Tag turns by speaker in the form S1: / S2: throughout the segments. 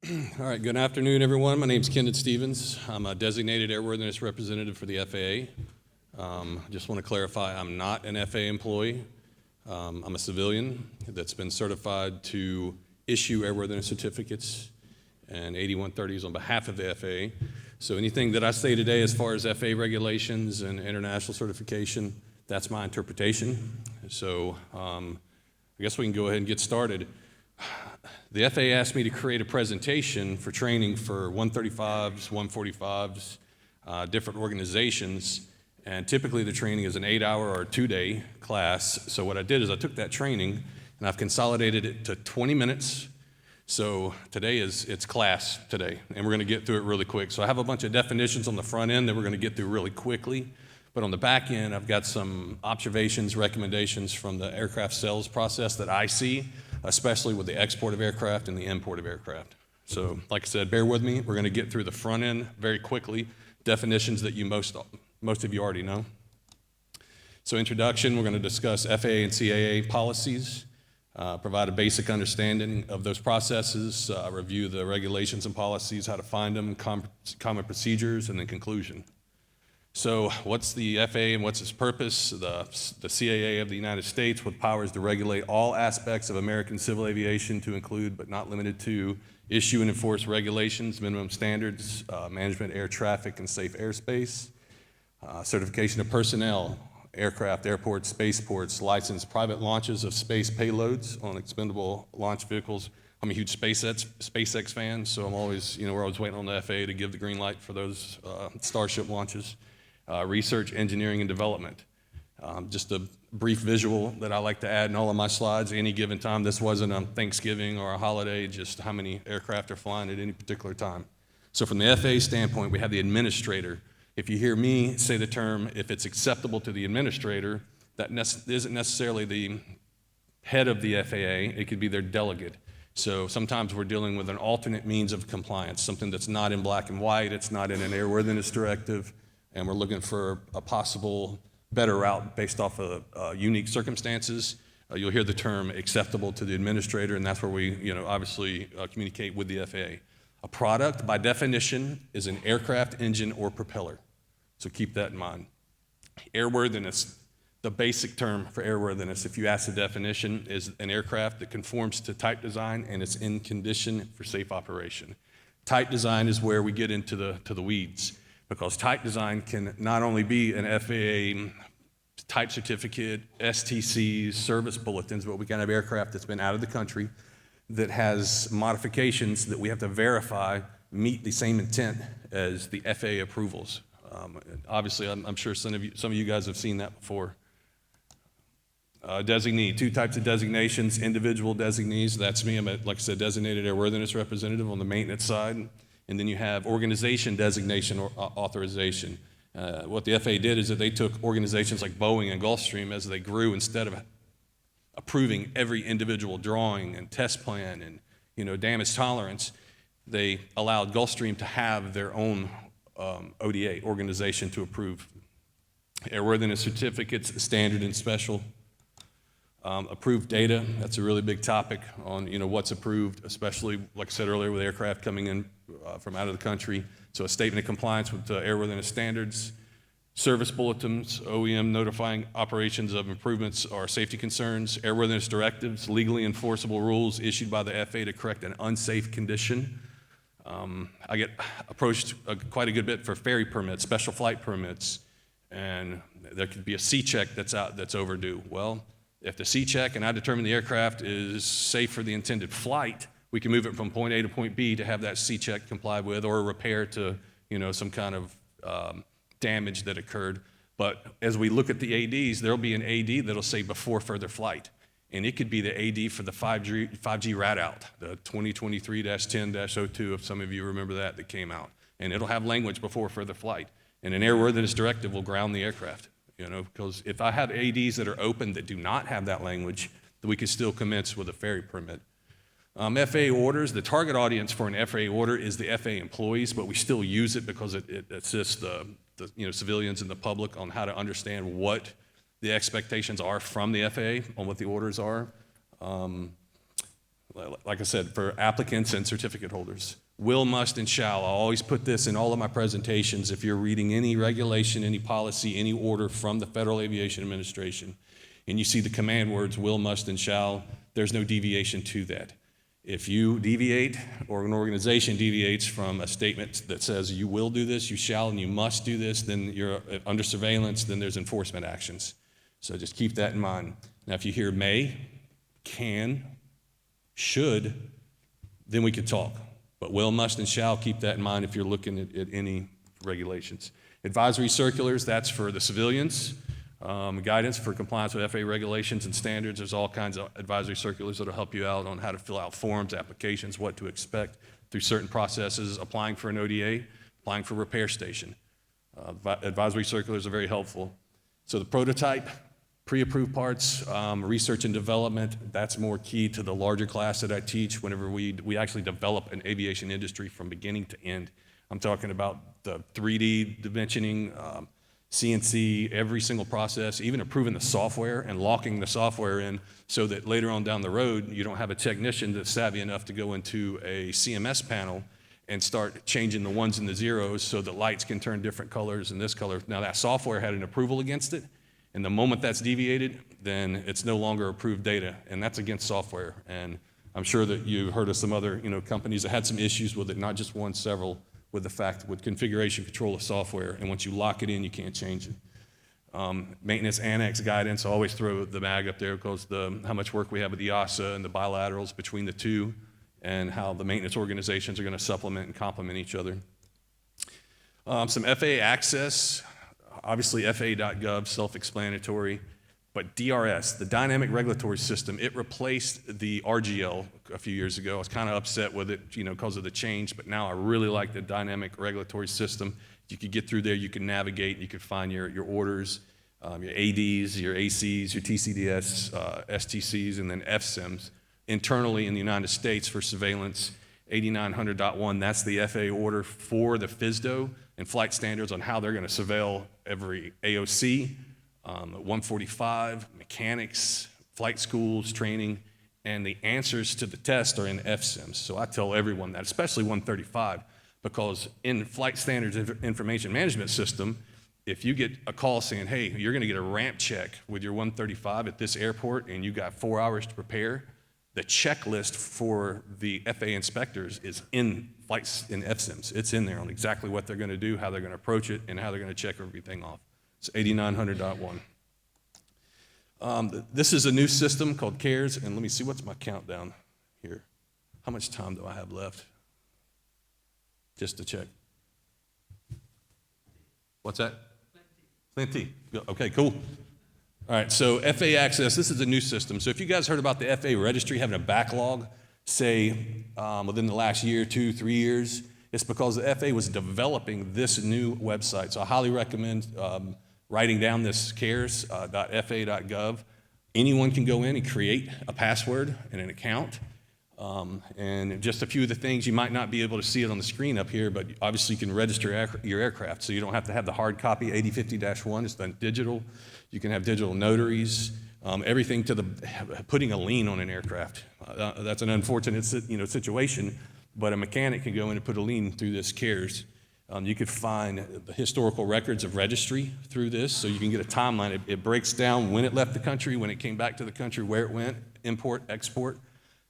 S1: All right, good afternoon, everyone. My name is Kendon Stevens. I'm a designated airworthiness representative for the FAA. Just want to clarify, I'm not an FAA employee. I'm a civilian that's been certified to issue airworthiness certificates and 8130s on behalf of the FAA. So anything that I say today as far as FAA regulations and international certification, that's my interpretation. So I guess we can go ahead and get started. The FAA asked me to create a presentation for training for 135s, 145s, different organizations, and typically the training is an 8-hour or 2-day class. So what I did is I took that training and I've consolidated it to 20 minutes. So today it's class today, and we're going to get through it really quick. So I have a bunch of definitions on the front end that we're going to get through really quickly, but on the back end I've got some observations, recommendations from the aircraft sales process that I see, especially with the export of aircraft and the import of aircraft. So like I said, bear with me. We're going to get through the front end very quickly, definitions that you most of you already know. So introduction, we're going to discuss FAA and CAA policies, provide a basic understanding of those processes, review the regulations and policies, how to find them, common procedures, and then conclusion. So what's the FAA and what's its purpose? The CAA of the United States with powers to regulate all aspects of American civil aviation to include but not limited to issue and enforce regulations, minimum standards, management air traffic and safe airspace, certification of personnel, aircraft, airports, spaceports, license private launches of space payloads on expendable launch vehicles. I'm a huge SpaceX fan, so I'm always, we're always waiting on the FAA to give the green light for those Starship launches. Research, engineering, and development. Just a brief visual that I like to add in all of my slides. Any given time, this wasn't on Thanksgiving or a holiday, just how many aircraft are flying at any particular time. So from the FAA standpoint, we have the administrator. If you hear me say the term, if it's acceptable to the administrator, that isn't necessarily the head of the FAA, it could be their delegate. So sometimes we're dealing with an alternate means of compliance, something that's not in black and white, it's not in an airworthiness directive, and we're looking for a possible better route based off of unique circumstances. You'll hear the term acceptable to the administrator, and that's where we, obviously communicate with the FAA. A product, by definition, is an aircraft engine or propeller. So keep that in mind. Airworthiness, the basic term for airworthiness, if you ask the definition, is an aircraft that conforms to type design and is in condition for safe operation. Type design is where we get into the weeds, because type design can not only be an FAA type certificate, STCs, service bulletins, but we can have aircraft that's been out of the country that has modifications that we have to verify meet the same intent as the FAA approvals. Obviously, I'm sure some of you guys have seen that before. Designee, 2 types of designations, individual designees, that's me, I'm like I said, designated airworthiness representative on the maintenance side. And then you have organization designation or authorization. What the FAA did is that they took organizations like Boeing and Gulfstream as they grew, instead of approving every individual drawing and test plan and damage tolerance, they allowed Gulfstream to have their own ODA, organization to approve. Airworthiness certificates, standard and special. Approved data, that's a really big topic on what's approved, especially like I said earlier with aircraft coming in from out of the country. So a statement of compliance with airworthiness standards, service bulletins, OEM notifying operations of improvements or safety concerns, airworthiness directives, legally enforceable rules issued by the FAA to correct an unsafe condition. I get approached quite a good bit for ferry permits, special flight permits, and there could be a C-check that's overdue. Well, if the C-check and I determine the aircraft is safe for the intended flight, we can move it from point A to point B to have that C-check complied with, or a repair to some kind of damage that occurred. But as we look at the ADs, there'll be an AD that'll say before further flight. And it could be the AD for the 5G rat out, the 2023-10-02, if some of you remember that came out. And it'll have language before further flight. And an airworthiness directive will ground the aircraft. Because if I have ADs that are open that do not have that language, then we can still commence with a ferry permit. FAA orders, the target audience for an FAA order is the FAA employees, but we still use it because it assists the civilians and the public on how to understand what the expectations are from the FAA on what the orders are. like I said, for applicants and certificate holders. Will, must, and shall. I always put this in all of my presentations. If you're reading any regulation, any policy, any order from the Federal Aviation Administration, and you see the command words will, must, and shall, there's no deviation to that. If you deviate, or an organization deviates from a statement that says you will do this, you shall, and you must do this, then you're under surveillance, then there's enforcement actions. So just keep that in mind. Now, if you hear may, can, should, then we could talk. But will, must, and shall, keep that in mind if you're looking at any regulations. Advisory circulars, that's for the civilians. Guidance for compliance with FAA regulations and standards. There's all kinds of advisory circulars that'll help you out on how to fill out forms, applications, what to expect through certain processes, applying for an ODA, applying for a repair station. Advisory circulars are very helpful. So the prototype, pre-approved parts, research and development, that's more key to the larger class that I teach whenever we actually develop an aviation industry from beginning to end. I'm talking about the 3D dimensioning, CNC, every single process, even approving the software and locking the software in so that later on down the road, you don't have a technician that's savvy enough to go into a CMS panel and start changing the ones and the zeros so that lights can turn different colors and this color. Now that software had an approval against it, and the moment that's deviated, then it's no longer approved data, and that's against software. And I'm sure that you heard of some other companies that had some issues with it, not just one, several, with configuration control of software, and once you lock it in, you can't change it. Maintenance annex guidance, I always throw the MAG up there because how much work we have with EASA and the bilaterals between the two, and how the maintenance organizations are going to supplement and complement each other. Some FAA access, obviously FAA.gov, self-explanatory, but DRS, the Dynamic Regulatory System, it replaced the RGL a few years ago. I was kind of upset with it, because of the change, but now I really like the Dynamic Regulatory System. You could get through there, you can navigate, you could find your orders, your ADs, your ACs, your TCDS, STCs, and then FSIMs. Internally in the United States for surveillance, 8900.1, that's the FAA order for the FSDO and flight standards on how they're going to surveil every AOC. 145, mechanics, flight schools, training, and the answers to the test are in FSIMs. So I tell everyone that, especially 135, because in Flight Standards Information Management System, if you get a call saying, hey, you're going to get a ramp check with your 135 at this airport and you got 4 hours to prepare, the checklist for the FAA inspectors is in FSIMs. It's in there on exactly what they're going to do, how they're going to approach it, and how they're going to check everything off. It's 8900.1. This is a new system called CARES, and let me see, what's my countdown here? How much time do I have left? Just to check. What's that? Plenty. Okay, cool. All right, so FAA Access, this is a new system. So if you guys heard about the FAA registry having a backlog, say within the last year, 2, 3 years, it's because the FAA was developing this new website. So I highly recommend writing down this cares.faa.gov. Anyone can go in and create a password and an account. And just a few of the things, you might not be able to see it on the screen up here, but obviously you can register your aircraft, so you don't have to have the hard copy 8050-1. It's done digital. You can have digital notaries, everything to the putting a lien on an aircraft. That's an unfortunate situation, but a mechanic can go in and put a lien through this CARES. You could find the historical records of registry through this, so you can get a timeline. It breaks down when it left the country, when it came back to the country, where it went, import, export.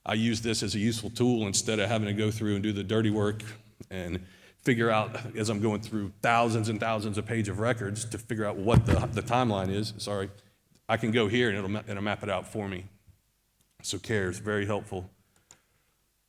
S1: I use this as a useful tool instead of having to go through and do the dirty work and figure out, as I'm going through thousands and thousands of pages of records, to figure out what the timeline is. Sorry, I can go here and it'll map it out for me. So CARES, very helpful.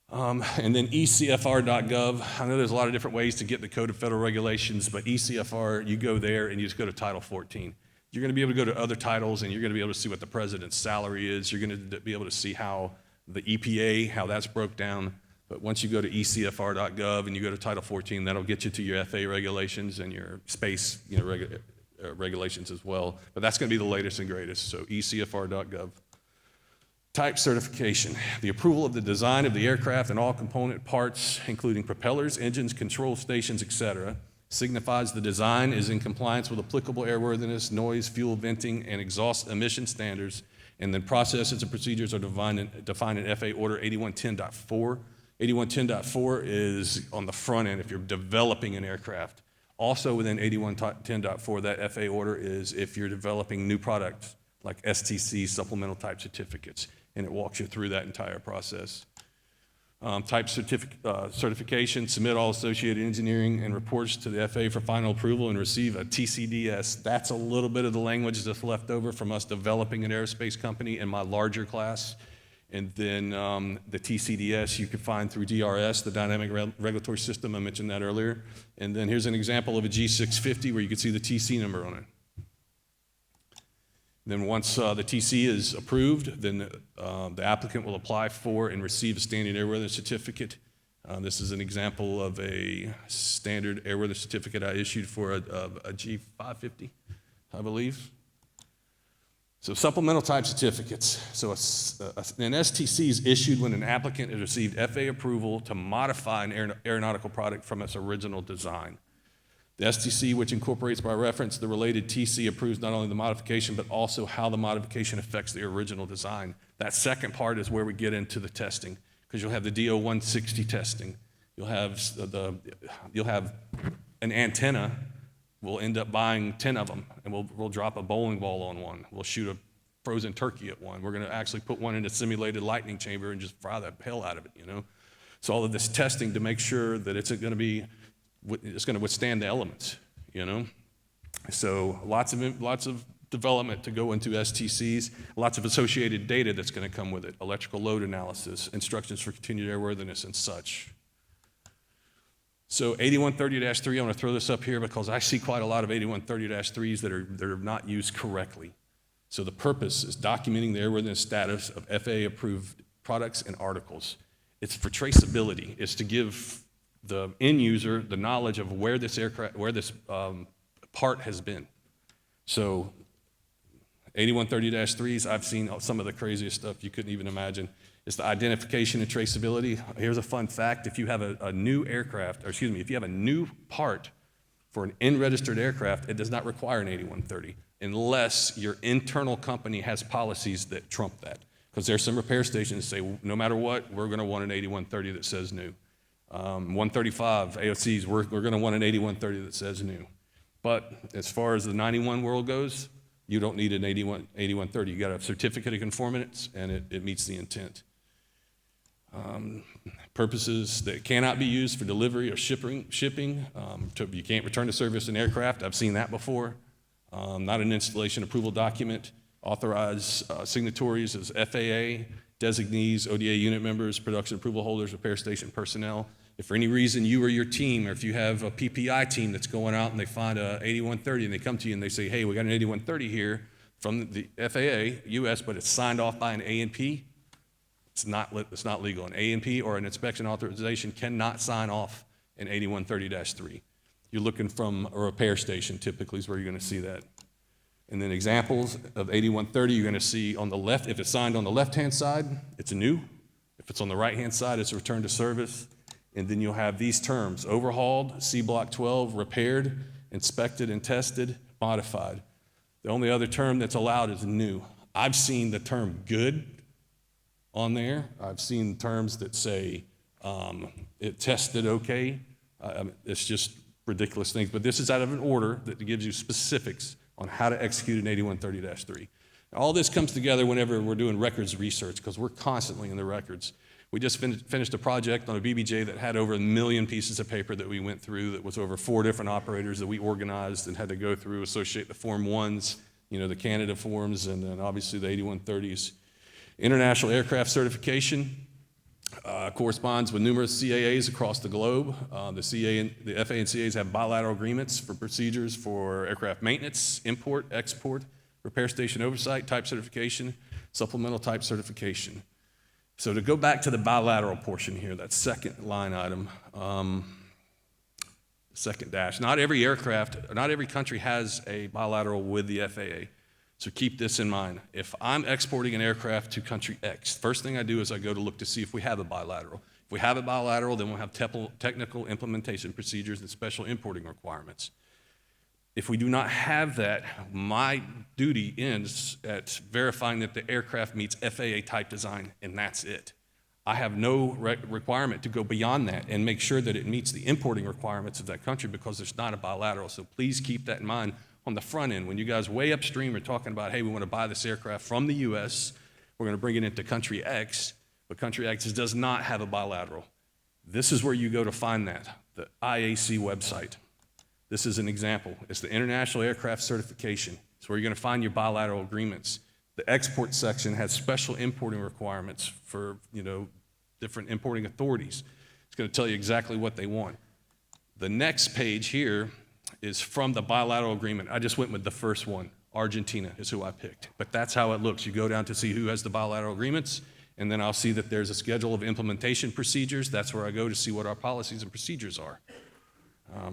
S1: And then ecfr.gov. I know there's a lot of different ways to get the Code of Federal Regulations, but ECFR, you go there and you just go to Title 14. You're going to be able to go to other titles, and you're going to be able to see what the president's salary is. You're going to be able to see how the EPA, how that's broke down. But once you go to ecfr.gov and you go to Title 14, that'll get you to your FAA regulations and your space regulations as well. But that's going to be the latest and greatest, so ecfr.gov. Type certification, the approval of the design of the aircraft and all component parts, including propellers, engines, control stations, etc., signifies the design is in compliance with applicable airworthiness, noise, fuel venting, and exhaust emission standards And then processes and procedures are defined in FAA Order 8110.4. 8110.4 is on the front end if you're developing an aircraft. Also within 8110.4, that FAA order is if you're developing new products like STC, supplemental type certificates, and it walks you through that entire process. Type certification, submit all associated engineering and reports to the FAA for final approval and receive a TCDS. That's a little bit of the language that's left over from us developing an aerospace company in my larger class. And then the TCDS you can find through DRS, the Dynamic Regulatory System, I mentioned that earlier. And then here's an example of a G650 where you can see the TC number on it. Then once the TC is approved, then the applicant will apply for and receive a standard airworthiness certificate. This is an example of a standard airworthiness certificate I issued for a G550, I believe. So supplemental type certificates. So an STC is issued when an applicant has received FAA approval to modify an aeronautical product from its original design. The STC, which incorporates by reference the related TC, approves not only the modification, but also how the modification affects the original design. That second part is where we get into the testing, because you'll have the DO-160 testing. You'll have an antenna. We'll end up buying 10 of them, and we'll drop a bowling ball on one. We'll shoot a frozen turkey at one. We're going to actually put one in a simulated lightning chamber and just fry the hell out of it, you know? So all of this testing to make sure that it's going to withstand the elements, you know? So lots of development to go into STCs, lots of associated data that's going to come with it, electrical load analysis, instructions for continued airworthiness and such. So 8130-3, I'm going to throw this up here because I see quite a lot of 8130-3s that are not used correctly. So the purpose is documenting the airworthiness status of FAA-approved products and articles. It's for traceability. It's to give the end user the knowledge of where this part has been. So 8130-3s, I've seen some of the craziest stuff you couldn't even imagine. It's the identification and traceability. Here's a fun fact. If you have a new if you have a new part for an in-registered aircraft, it does not require an 8130 unless your internal company has policies that trump that. Because there's some repair stations that say, no matter what, we're going to want an 8130 that says new. 135 AOCs, we're going to want an 8130 that says new. But as far as the 91 world goes, you don't need an 8130. You got a certificate of conformance, and it meets the intent. Purposes that cannot be used for delivery or shipping. You can't return to service an aircraft. I've seen that before. Not an installation approval document. Authorized signatories as FAA, designees, ODA unit members, production approval holders, repair station personnel. If for any reason you or your team, or if you have a PPI team that's going out and they find a 8130 and they come to you and they say, hey, we got an 8130 here from the FAA, US, but it's signed off by an A&P, it's not legal. An A&P or an inspection authorization cannot sign off an 8130-3. You're looking from a repair station typically is where you're going to see that. And then examples of 8130 you're going to see on the left. If it's signed on the left-hand side, it's a new. If it's on the right-hand side, it's a return to service. And then you'll have these terms: overhauled, C Block 12, repaired, inspected and tested, modified. The only other term that's allowed is new. I've seen the term good on there. I've seen terms that say it tested okay. It's just ridiculous things. But this is out of an order that gives you specifics on how to execute an 8130-3. All this comes together whenever we're doing records research, because we're constantly in the records. We just finished a project on a BBJ that had over 1 million pieces of paper that we went through, that was over 4 different operators that we organized and had to go through, associate the Form 1s, the Canada forms, and then obviously the 8130s. International aircraft certification corresponds with numerous CAAs across the globe. The FAA and CAAs have bilateral agreements for procedures for aircraft maintenance, import, export, repair station oversight, type certification, supplemental type certification. So to go back to the bilateral portion here, that second line item, second dash, not every country has a bilateral with the FAA. So keep this in mind. If I'm exporting an aircraft to country X, first thing I do is I go to look to see if we have a bilateral. If we have a bilateral, then we'll have technical implementation procedures and special importing requirements. If we do not have that, my duty ends at verifying that the aircraft meets FAA type design, and that's it. I have no requirement to go beyond that and make sure that it meets the importing requirements of that country because there's not a bilateral. So please keep that in mind on the front end. When you guys way upstream are talking about, hey, we want to buy this aircraft from the U.S., we're going to bring it into country X, but country X does not have a bilateral. This is where you go to find that, the IAC website. This is an example. It's the International Aircraft Certification. It's where you're going to find your bilateral agreements. The export section has special importing requirements for, different importing authorities. It's going to tell you exactly what they want. The next page here is from the bilateral agreement. I just went with the first one. Argentina is who I picked. But that's how it looks. You go down to see who has the bilateral agreements, and then I'll see that there's a schedule of implementation procedures. That's where I go to see what our policies and procedures are.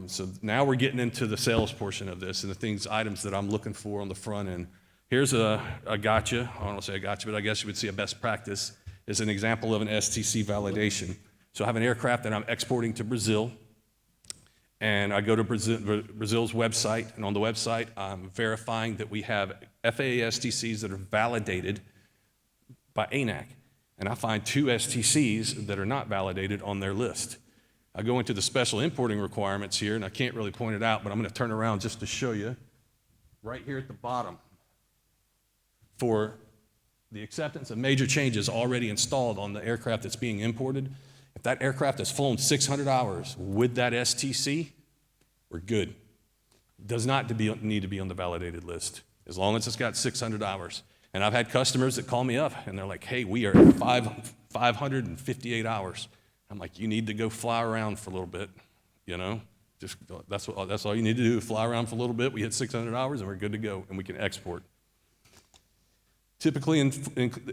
S1: So now we're getting into the sales portion of this and the items that I'm looking for on the front end. Here's a gotcha. I don't want to say a gotcha, but I guess you would see a best practice is an example of an STC validation. So I have an aircraft that I'm exporting to Brazil, and I go to Brazil's website, and on the website, I'm verifying that we have FAA STCs that are validated by ANAC, and I find 2 STCs that are not validated on their list. I go into the special importing requirements here, and I can't really point it out, but I'm going to turn around just to show you. Right here at the bottom, for the acceptance of major changes already installed on the aircraft that's being imported, if that aircraft has flown 600 hours with that STC, we're good. It does not need to be on the validated list, as long as it's got 600 hours. And I've had customers that call me up, and they're like, hey, we are at 558 hours. I'm like, you need to go fly around for a little bit, Just that's all you need to do, fly around for a little bit. We hit 600 hours, and we're good to go, and we can export. Typically in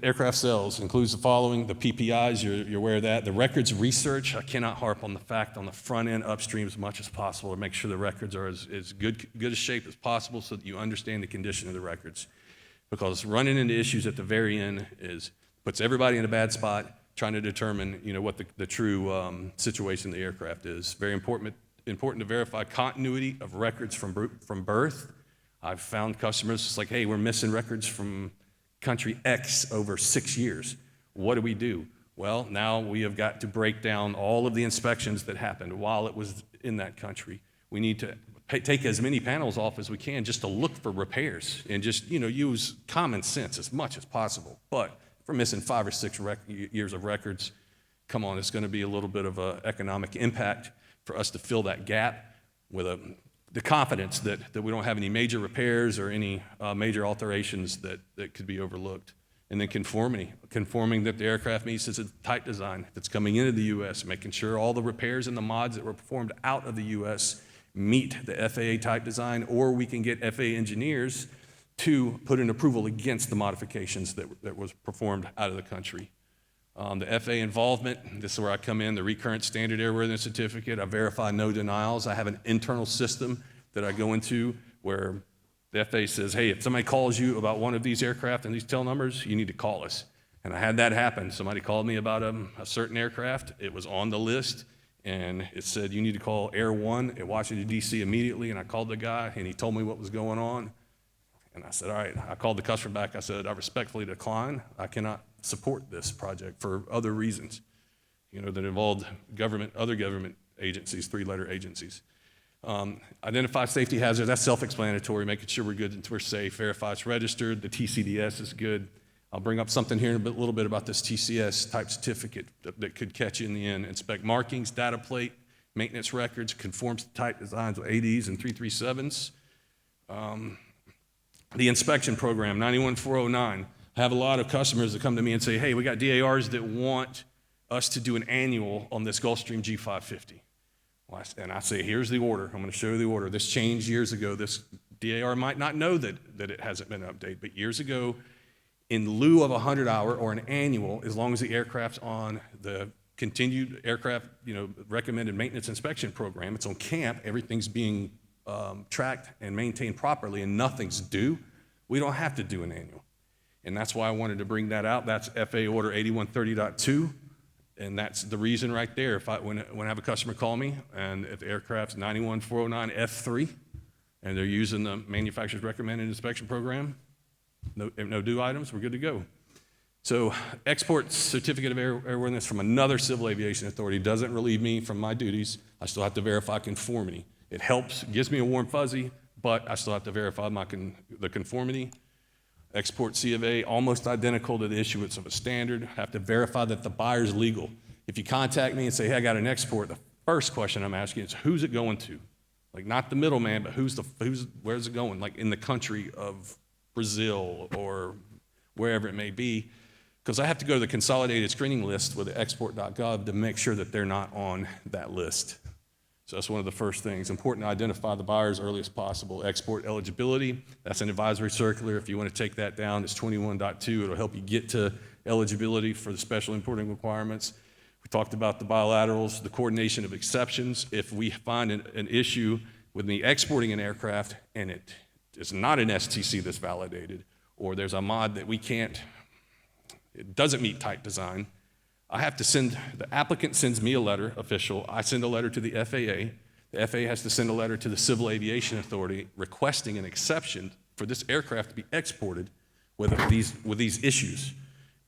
S1: aircraft sales includes the following: the PPIs, you're aware of that. The records research, I cannot harp on the fact on the front end upstream as much as possible to make sure the records are as good a shape as possible so that you understand the condition of the records. Because running into issues at the very end puts everybody in a bad spot trying to determine what the true situation of the aircraft is. Very important to verify continuity of records from birth. I've found customers just like, hey, we're missing records from country X over 6 years. What do we do? Well, now we have got to break down all of the inspections that happened while it was in that country. We need to take as many panels off as we can just to look for repairs and just use common sense as much as possible. But if we're missing 5 or 6 years of records, come on, it's going to be a little bit of an economic impact for us to fill that gap with the confidence that we don't have any major repairs or any major alterations that could be overlooked. And then conforming that the aircraft meets its type design that's coming into the U.S., making sure all the repairs and the mods that were performed out of the U.S. meet the FAA type design, or we can get FAA engineers to put an approval against the modifications that was performed out of the country. The FAA involvement, this is where I come in, the recurrent standard airworthiness certificate. I verify no denials. I have an internal system that I go into where the FAA says, hey, if somebody calls you about one of these aircraft and these tail numbers, you need to call us. And I had that happen. Somebody called me about a certain aircraft. It was on the list, and it said, you need to call Air 1 at Washington, D.C. immediately. And I called the guy, and he told me what was going on. And I said, all right. I called the customer back. I said, I respectfully decline. I cannot support this project for other reasons, that involved other government agencies, 3-letter agencies. Identify safety hazards, that's self-explanatory, making sure we're good and we're safe. Verify it's registered. The TCDS is good. I'll bring up something here in a little bit about this TCS type certificate that could catch you in the end. Inspect markings, data plate, maintenance records, conforms to type designs with ADs and 337s. The inspection program, 91409. I have a lot of customers that come to me and say, hey, we got DARs that want us to do an annual on this Gulfstream G550. And I say, here's the order. I'm going to show you the order. This changed years ago. This DAR might not know that it hasn't been updated, but years ago, in lieu of a 100-hour or an annual, as long as the aircraft's on the continued aircraft recommended maintenance inspection program, it's on camp, everything's being tracked and maintained properly, and nothing's due, we don't have to do an annual. And that's why I wanted to bring that out. That's FAA Order 8130.2, and that's the reason right there. When I have a customer call me, and if the aircraft's 91409 F3, and they're using the manufacturer's recommended inspection program, no due items, we're good to go. So export certificate of airworthiness from another civil aviation authority doesn't relieve me from my duties. I still have to verify conformity. It helps, gives me a warm fuzzy, but I still have to verify the conformity. Export C of A, almost identical to the issuance of a standard. I have to verify that the buyer's legal. If you contact me and say, hey, I got an export, the first question I'm asking is, who's it going to? Like, not the middleman, but where's it going? Like, in the country of Brazil or wherever it may be, because I have to go to the consolidated screening list with the export.gov to make sure that they're not on that list. So that's one of the first things. Important to identify the buyer as early as possible. Export eligibility, that's an advisory circular. If you want to take that down, it's 21.2. It'll help you get to eligibility for the special importing requirements. We talked about the bilaterals, the coordination of exceptions. If we find an issue with me exporting an aircraft and it is not an STC that's validated, or there's a mod that it doesn't meet type design, I have to the applicant sends me a letter, official, I send a letter to the FAA. The FAA has to send a letter to the Civil Aviation Authority requesting an exception for this aircraft to be exported with these issues.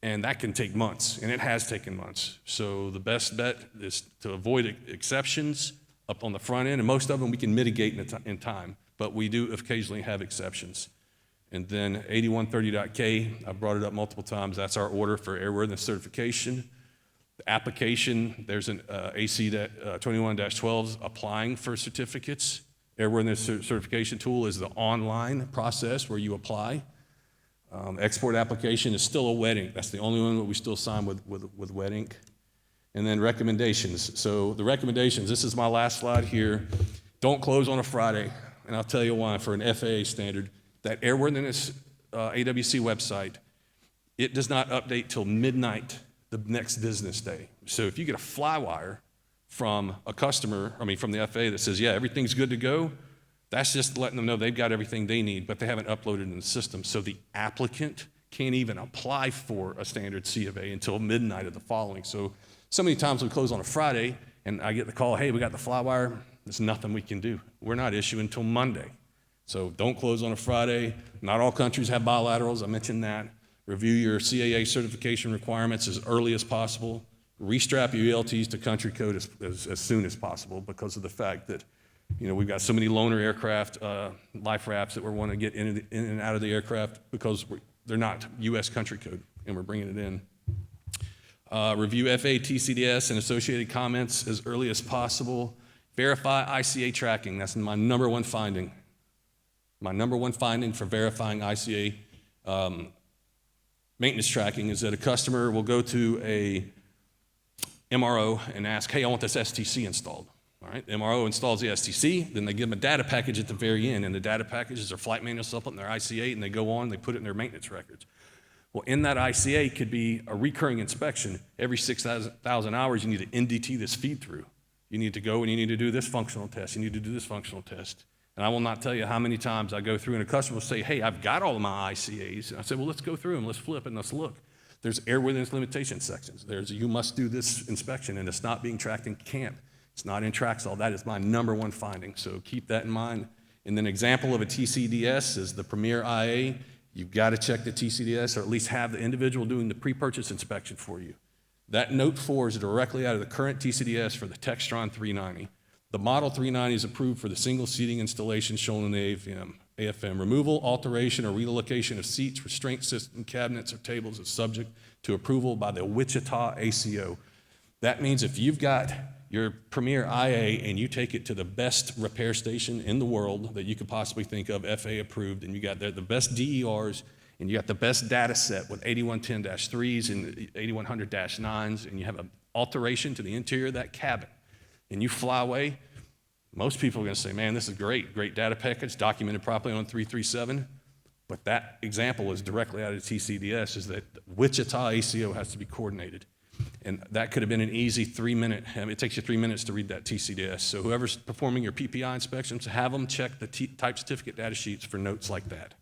S1: And that can take months, and it has taken months. So the best bet is to avoid exceptions up on the front end, and most of them we can mitigate in time, but we do occasionally have exceptions. And then 8130.K, I brought it up multiple times, that's our order for airworthiness certification. The application, there's an AC 21-12 applying for certificates. Airworthiness certification tool is the online process where you apply. Export application is still a wet ink. That's the only one that we still sign with wet ink. And then recommendations. So the recommendations, this is my last slide here. Don't close on a Friday, and I'll tell you why. For an FAA standard, that airworthiness AWC website, it does not update till midnight the next business day. So if you get a flywire from a customer, from the FAA that says, yeah, everything's good to go, that's just letting them know they've got everything they need, but they haven't uploaded in the system. So the applicant can't even apply for a standard C of A until midnight of the following. So many times we close on a Friday, and I get the call, hey, we got the flywire. There's nothing we can do. We're not issuing until Monday. So don't close on a Friday. Not all countries have bilaterals. I mentioned that. Review your CAA certification requirements as early as possible. Restrap your ELTs to country code as soon as possible because of the fact that we've got so many loaner aircraft, life rafts that we want to get in and out of the aircraft because they're not U.S. country code, and we're bringing it in. Review FAA TCDS and associated comments as early as possible. Verify ICA tracking. That's my number one finding. My number one finding for verifying ICA maintenance tracking is that a customer will go to a MRO and ask, hey, I want this STC installed. All right, the MRO installs the STC, then they give them a data package at the very end, and the data package is their flight manual supplement, their ICA, and they go on, they put it in their maintenance records. Well, in that ICA could be a recurring inspection. Every 6,000 hours, you need to NDT this feed through. You need to go and you need to do this functional test. You need to do this functional test. And I will not tell you how many times I go through and a customer will say, hey, I've got all of my ICAs. And I say, well, let's go through them. Let's flip and let's look. There's airworthiness limitation sections. There's you must do this inspection, and it's not being tracked in camp. It's not in Traxall. That is my number one finding. So keep that in mind. And then example of a TCDS is the Premier IA. You've got to check the TCDS or at least have the individual doing the pre-purchase inspection for you. That Note 4 is directly out of the current TCDS for the Textron 390. The Model 390 is approved for the single seating installation shown in the AFM. Removal, alteration, or relocation of seats, restraint system, cabinets, or tables is subject to approval by the Wichita ACO. That means if you've got your Premier IA and you take it to the best repair station in the world that you could possibly think of, FAA approved, and you got the best DERs, and you got the best data set with 8110-3s and 8100-9s, and you have an alteration to the interior of that cabin, and you fly away, most people are going to say, man, this is great data package, documented properly on 337, but that example is directly out of TCDS, is that Wichita ACO has to be coordinated. And that could have been an easy 3-minute, it takes you 3 minutes to read that TCDS. So whoever's performing your PPI inspections, have them check the type certificate data sheets for notes like that.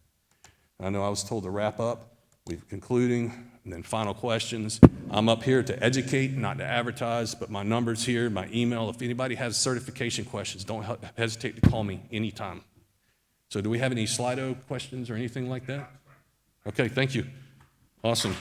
S1: I know I was told to wrap up. We're concluding, and then final questions. I'm up here to educate, not to advertise, but my number's here, my email. If anybody has certification questions, don't hesitate to call me anytime. So do we have any Slido questions or anything like that? Okay, thank you. Awesome.